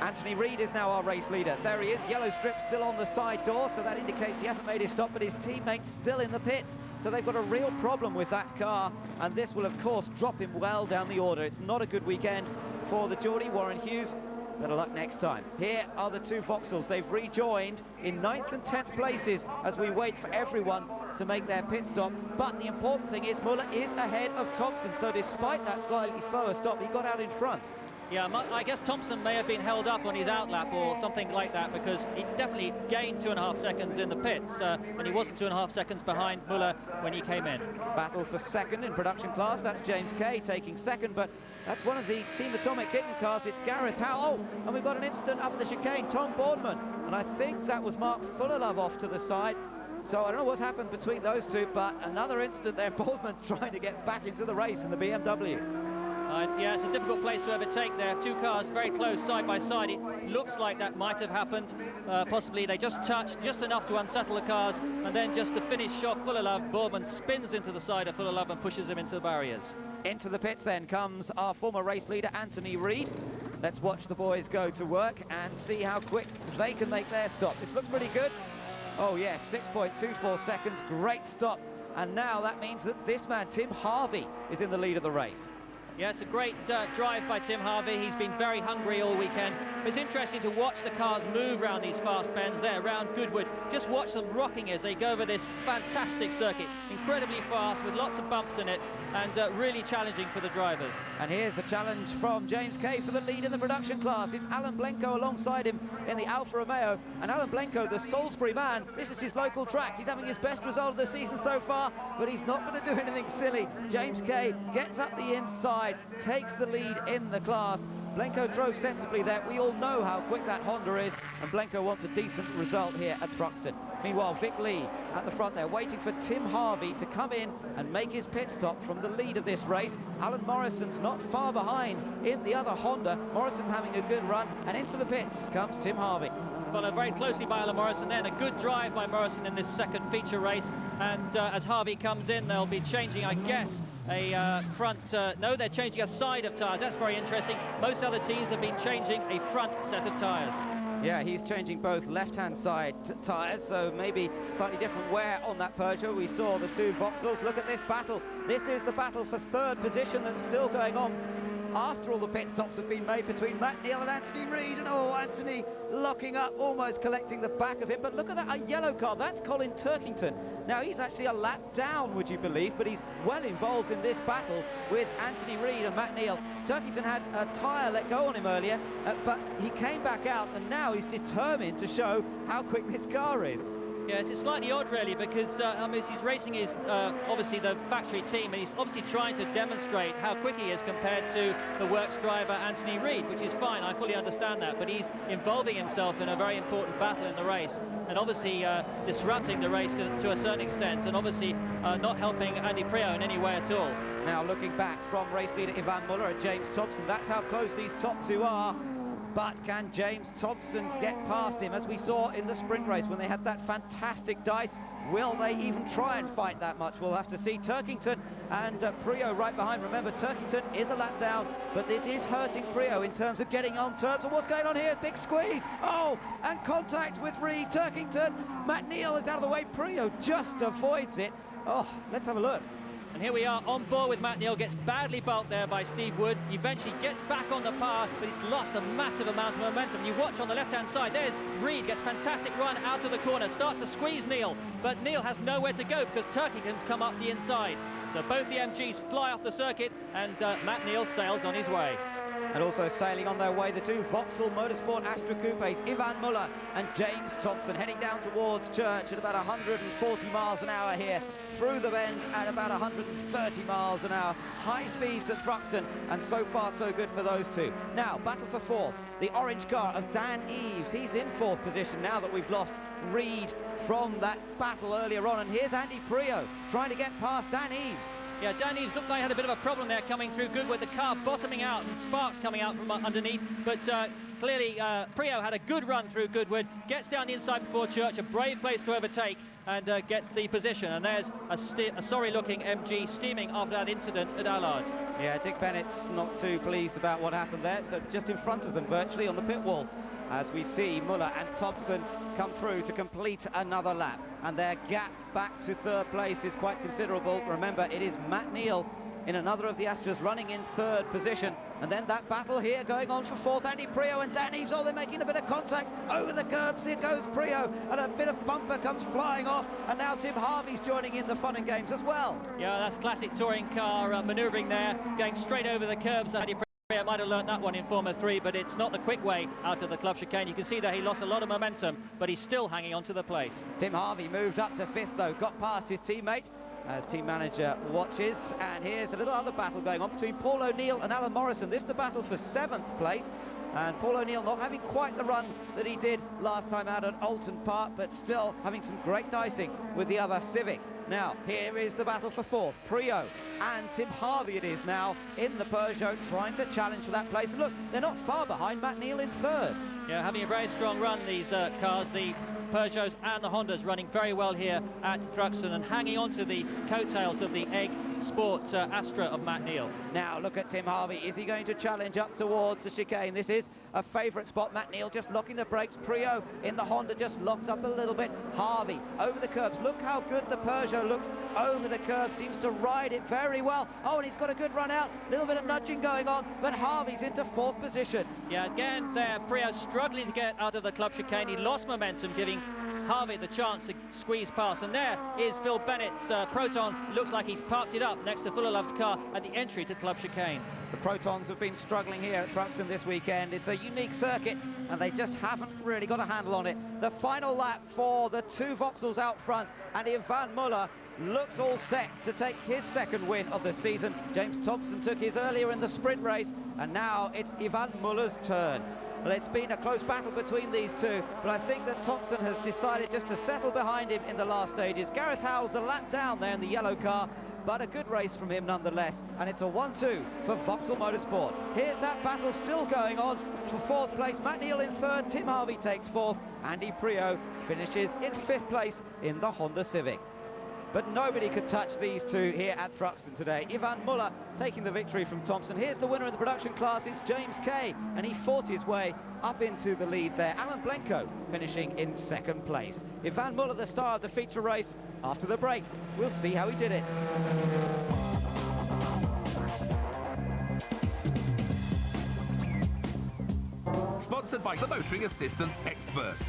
Anthony Reid is now our race leader. There he is, yellow strip still on the side door, so that indicates he hasn't made his stop, but his teammate's still in the pits. So they've got a real problem with that car, and this will, of course, drop him well down the order. It's not a good weekend for the Geordie, Warren Hughes. Better luck next time. Here are the two Vauxhalls. They've rejoined in 9th and 10th places as we wait for everyone to make their pit stop. But the important thing is Muller is ahead of Thompson, so despite that slightly slower stop, he got out in front. Yeah, I guess Thompson may have been held up on his outlap or something like that, because he definitely gained 2.5 seconds in the pits, and he wasn't 2.5 seconds behind Muller when he came in. Battle for second in production class. That's James Kay taking second, but that's one of the Team Atomic Kitten cars. It's Gareth Howe. Oh, and we've got an incident up at the chicane, Tom Boardman, and I think that was Mark Fullerlove off to the side. So I don't know what's happened between those two, but another incident there, Boardman trying to get back into the race in the BMW. Yeah, it's a difficult place to overtake there. Two cars very close side by side. It looks like that might have happened. Possibly they just touched just enough to unsettle the cars, and then just the finish shot, Fullerlove, Boardman spins into the side of Fullerlove and pushes him into the barriers. Into the pits then comes our former race leader, Anthony Reid. Let's watch the boys go to work and see how quick they can make their stop. This looks pretty good. Oh yes, 6.24 seconds, great stop. And now that means that this man, Tim Harvey, is in the lead of the race. Yeah, it's a great drive by Tim Harvey. He's been very hungry all weekend. It's interesting to watch the cars move around these fast bends there, around Goodwood. Just watch them rocking as they go over this fantastic circuit. Incredibly fast, with lots of bumps in it, and really challenging for the drivers. And here's a challenge from James Kay for the lead in the production class. It's Alan Blencoe alongside him in the Alfa Romeo. And Alan Blencoe, the Salisbury man, this is his local track. He's having his best result of the season so far, but he's not going to do anything silly. James Kay gets up the inside, takes the lead in the class. Blencoe drove sensibly there. We all know how quick that Honda is, and Blencoe wants a decent result here at Thruxton. Meanwhile, Vic Lee at the front there, waiting for Tim Harvey to come in and make his pit stop from the lead of this race. Alan Morrison's not far behind in the other Honda. Morrison having a good run, and into the pits comes Tim Harvey. Followed very closely by Alan Morrison then. A good drive by Morrison in this second feature race. And as Harvey comes in, they'll be changing, I guess, a front... no, they're changing a side of tyres. That's very interesting. Most other teams have been changing a front set of tyres. Yeah, he's changing both left-hand side tyres, so maybe slightly different wear on that Peugeot. We saw the two Vauxhalls. Look at this battle. This is the battle for third position that's still going on after all the pit stops have been made between Matt Neal and Anthony Reid. And oh, Anthony locking up, almost collecting the back of him. But look at that, a yellow car. That's Colin Turkington. Now, he's actually a lap down, would you believe, but he's well involved in this battle with Anthony Reid and Matt Neal. Turkington had a tyre let go on him earlier, but he came back out, and now he's determined to show how quick this car is. Yes, it's slightly odd, really, because I mean, he's racing his, obviously, the factory team, and he's obviously trying to demonstrate how quick he is compared to the works driver, Anthony Reid, which is fine. I fully understand that, but he's involving himself in a very important battle in the race, and obviously disrupting the race to a certain extent, and obviously not helping Andy Priaulx in any way at all. Now, looking back from race leader Yvan Muller at James Thompson, that's how close these top two are. But can James Thompson get past him, as we saw in the sprint race when they had that fantastic dice? Will they even try and fight that much? We'll have to see. Turkington and Priaulx right behind. Remember, Turkington is a lap down, but this is hurting Priaulx in terms of getting on terms. And what's going on here? Big squeeze. Oh, and contact with Reid. Turkington. Matt Neal is out of the way. Priaulx just avoids it. Oh, let's have a look. And here we are on board with Matt Neal, gets badly bulked there by Steve Wood. He eventually gets back on the power, but he's lost a massive amount of momentum. You watch on the left-hand side, there's Reid, gets fantastic run out of the corner, starts to squeeze Neal, but Neal has nowhere to go because Turkington's come up the inside. So both the MGs fly off the circuit, and Matt Neal sails on his way. And also sailing on their way, the two Vauxhall Motorsport Astra Coupes, Yvan Muller and James Thompson, heading down towards Church at about 140 miles an hour here, through the bend at about 130 miles an hour. High speeds at Thruxton, and so far so good for those two. Now, battle for fourth, the orange car of Dan Eves. He's in fourth position now that we've lost Reid from that battle earlier on. And here's Andy Priaulx trying to get past Dan Eves. Yeah, Dan Eves looked like he had a bit of a problem there coming through Goodwood, the car bottoming out and sparks coming out from underneath, but clearly Priaulx had a good run through Goodwood, gets down the inside before Church, a brave place to overtake, and gets the position. And there's a sorry-looking MG steaming after that incident at Allard. Yeah, Dick Bennett's not too pleased about what happened there, so just in front of them virtually on the pit wall, as we see Muller and Thompson come through to complete another lap, and their gap back to third place is quite considerable. Remember, it is Matt Neal in another of the Astras running in third position, and then that battle here going on for fourth. Andy Priaulx and Dan Eves, oh, they're making a bit of contact over the curbs. Here goes Priaulx, and a bit of bumper comes flying off, and now Tim Harvey's joining in the fun and games as well. Yeah, that's classic touring car manoeuvring there, going straight over the curbs. Andy Priaulx might have learnt that one in Formula 3, but it's not the quick way out of the club chicane. You can see that he lost a lot of momentum, but he's still hanging on to the place. Tim Harvey moved up to fifth, though, got past his teammate as team manager watches, and here's a little other battle going on between Paul O'Neill and Alan Morrison. This is the battle for seventh place, and Paul O'Neill not having quite the run that he did last time out at Alton Park, but still having some great dicing with the other Civic. Now, here is the battle for fourth. Priaulx and Tim Harvey it is now in the Peugeot, trying to challenge for that place. And look, they're not far behind Matt Neal in third. Yeah, having a very strong run, these cars, the Peugeots and the Hondas, running very well here at Thruxton and hanging on to the coattails of the Egg Sport Astra of Matt Neal. Now look at Tim Harvey. Is he going to challenge up towards the chicane? This is a favourite spot. Matt Neal just locking the brakes. Priaulx in the Honda just locks up a little bit. Harvey over the curbs. Look how good the Peugeot looks over the curb. Seems to ride it very well. Oh, and he's got a good run out. A little bit of nudging going on, but Harvey's into fourth position. Yeah, again there, Priaulx struggling to get out of the club chicane. He lost momentum, giving Harvey the chance to squeeze past. And there is Phil Bennett's Proton. Looks like he's parked it up next to Fullerlove's car at the entry to club chicane. The Protons have been struggling here at Thruxton this weekend. It's a unique circuit, and they just haven't really got a handle on it. The final lap for the two Vauxhalls out front, and Yvan Muller looks all set to take his second win of the season. James Thompson took his earlier in the sprint race, and now it's Yvan Muller's turn. Well, it's been a close battle between these two, but I think that Thompson has decided just to settle behind him in the last stages. Gareth Howell's a lap down there in the yellow car, but a good race from him nonetheless, and it's a 1-2 for Vauxhall Motorsport. Here's that battle still going on for fourth place. Matt Neal in third, Tim Harvey takes fourth, Andy Priaulx finishes in fifth place in the Honda Civic. But nobody could touch these two here at Thruxton today. Yvan Muller taking the victory from Thompson. Here's the winner in the production class, it's James Kay, and he fought his way up into the lead there. Alan Blenko finishing in second place. Yvan Muller, the star of the feature race. After the break, we'll see how he did it. Sponsored by the Motoring Assistance Experts.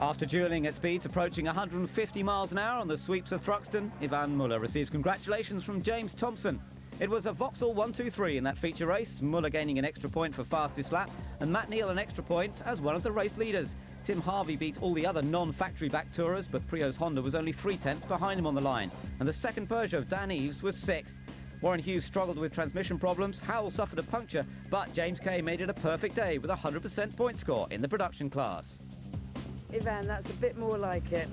After duelling at speeds approaching 150 miles an hour on the sweeps of Thruxton, Yvan Muller receives congratulations from James Thompson. It was a Vauxhall 1-2-3 in that feature race, Muller gaining an extra point for fastest lap, and Matt Neal an extra point as one of the race leaders. Tim Harvey beat all the other non-factory back tourers, but Priaulx's Honda was only 3/10 behind him on the line, and the second Peugeot, Dan Eves, was sixth. Warren Hughes struggled with transmission problems, Howell suffered a puncture, but James Kay made it a perfect day with a 100% point score in the production class. Yvan, that's a bit more like it.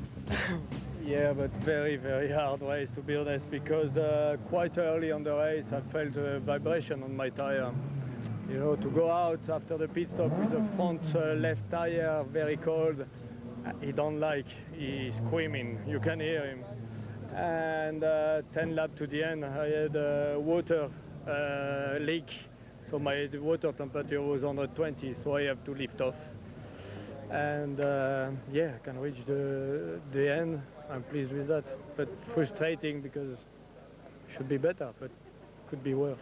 Yeah, but very, very hard race, to be honest, because quite early on the race I felt a vibration on my tire. You know, to go out after the pit stop with the front left tire very cold, he don't like, he's screaming, you can hear him. And 10 laps to the end, I had a water leak, so my water temperature was 120, so I have to lift off. And yeah, I can reach the end. I'm pleased with that, but frustrating because it should be better, but could be worse.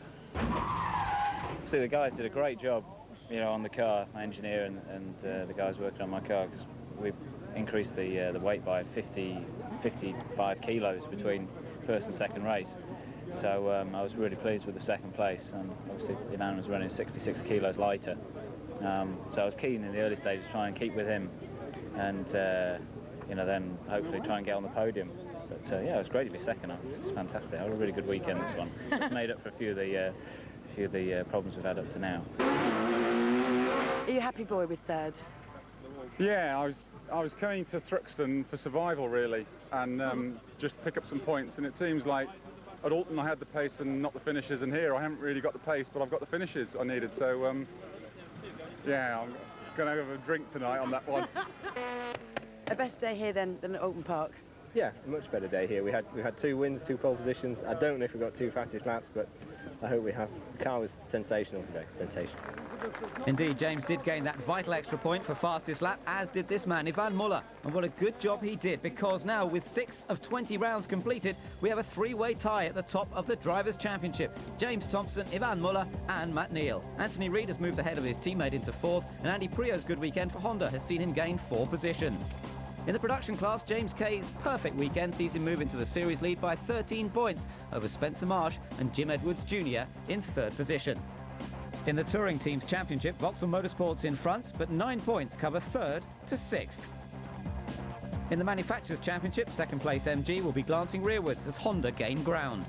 See, the guys did a great job, you know, on the car, my engineer and the guys working on my car, because increased the weight by 55 kilos between first and second race. So I was really pleased with the second place, and obviously Yvan was running 66 kilos lighter. So I was keen in the early stages to try and keep with him, and you know, then hopefully try and get on the podium. But yeah, it was great to be second. It's fantastic. I had a really good weekend this one. It's made up for a few of the problems we've had up to now. Are you happy, boy, with third? Yeah, I was coming to Thruxton for survival really, and just pick up some points. And it seems like at Alton I had the pace and not the finishes, and here I haven't really got the pace, but I've got the finishes I needed. So yeah, I'm going to have a drink tonight on that one. A better day here then than at Alton Park? Yeah, a much better day here. We had 2 wins, 2 pole positions. I don't know if we got 2 fastest laps, but I hope we have. The car was sensational today, sensational. Indeed, James did gain that vital extra point for fastest lap, as did this man, Yvan Muller. And what a good job he did, because now with 6 of 20 rounds completed, we have a 3-way tie at the top of the Drivers' Championship. James Thompson, Yvan Muller and Matt Neal. Anthony Reid has moved ahead of his teammate into 4th, and Andy Priaulx's good weekend for Honda has seen him gain 4 positions. In the production class, James Kay's perfect weekend sees him move into the series lead by 13 points over Spencer Marsh and Jim Edwards Jr. in 3rd position. In the Touring Teams Championship, Vauxhall Motorsport's in front, but 9 points cover 3rd to 6th. In the Manufacturers' Championship, 2nd place MG will be glancing rearwards as Honda gain ground.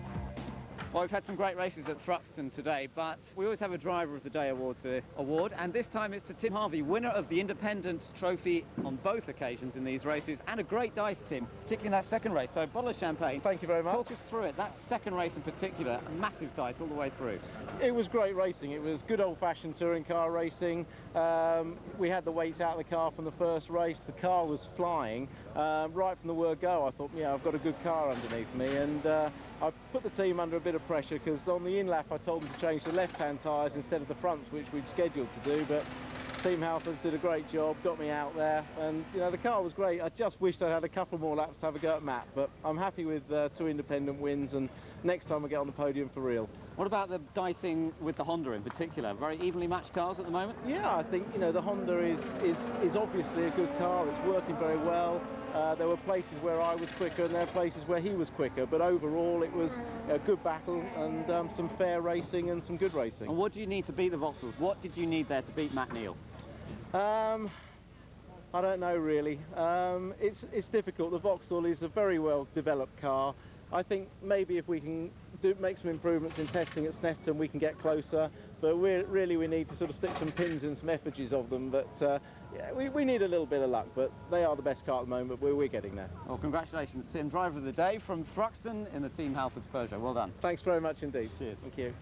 Well, we've had some great races at Thruxton today, but we always have a Driver of the Day award, and this time it's to Tim Harvey, winner of the Independent Trophy on both occasions in these races, and a great dice, Tim, particularly in that second race. So, a bottle of champagne. Thank you very much. Talk us through it. That second race in particular, a massive dice all the way through. It was great racing. It was good old-fashioned touring car racing. We had the weight out of the car from the first race. The car was flying. Right from the word go, I thought, yeah, I've got a good car underneath me, and I put the team under a bit of pressure, because on the in-lap I told them to change the left-hand tyres instead of the fronts, which we'd scheduled to do, but Team Halfords did a great job, got me out there, and you know, the car was great. I just wished I had a couple more laps to have a go at Matt, but I'm happy with 2 independent wins, and next time I get on the podium for real. What about the dicing with the Honda in particular? Very evenly matched cars at the moment? Yeah, I think, you know, the Honda is obviously a good car. It's working very well. There were places where I was quicker and there were places where he was quicker, but overall it was a good battle and some fair racing and some good racing. And what do you need to beat the Vauxhalls? What did you need there to beat Matt Neal? I don't know really. It's difficult. The Vauxhall is a very well developed car. I think maybe if we can make some improvements in testing at Snetterton, we can get closer, but we need to sort of stick some pins in some effigies of them, but yeah, we need a little bit of luck, but they are the best car at the moment, but we're getting there. Well, congratulations, Tim. Driver of the Day from Thruxton in the Team Halfords Peugeot. Well done. Thanks very much indeed. Cheers. Thank you.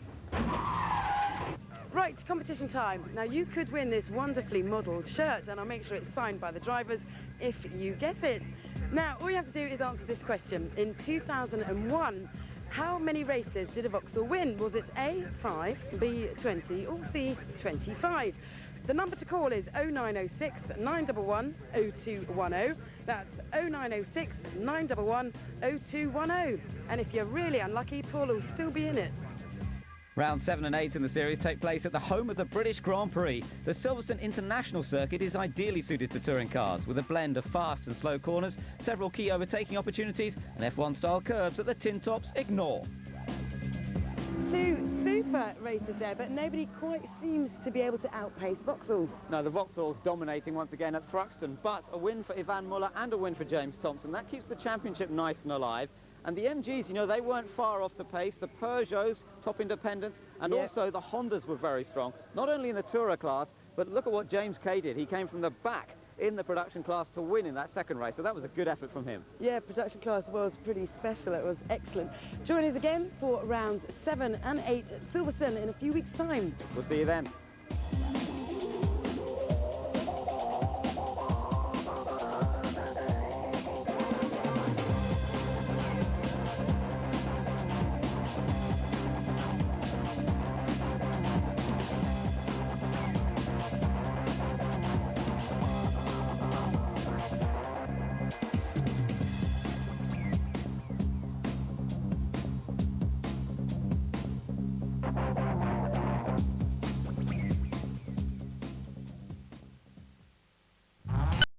Right, competition time. Now, you could win this wonderfully modelled shirt, and I'll make sure it's signed by the drivers if you get it. Now, all you have to do is answer this question. In 2001, how many races did a Vauxhall win? Was it A, 5, B, 20, or C, 25? The number to call is 0906 911 0210. That's 0906 911 0210. And if you're really unlucky, Paul will still be in it. Round 7 and 8 in the series take place at the home of the British Grand Prix. The Silverstone International Circuit is ideally suited to touring cars, with a blend of fast and slow corners, several key overtaking opportunities, and F1-style curves that the tin tops ignore. 2 super races there, but nobody quite seems to be able to outpace Vauxhall. No, the Vauxhall's dominating once again at Thruxton, but a win for Yvan Muller and a win for James Thompson. That keeps the championship nice and alive. And the MGs, you know, they weren't far off the pace. The Peugeots, top independents, and also the Hondas were very strong, not only in the Tourer class, but look at what James Kay did. He came from the back in the production class to win in that second race, so that was a good effort from him. Yeah, production class was pretty special. It was excellent. Join us again for rounds 7 and 8 at Silverstone in a few weeks' time. We'll see you then.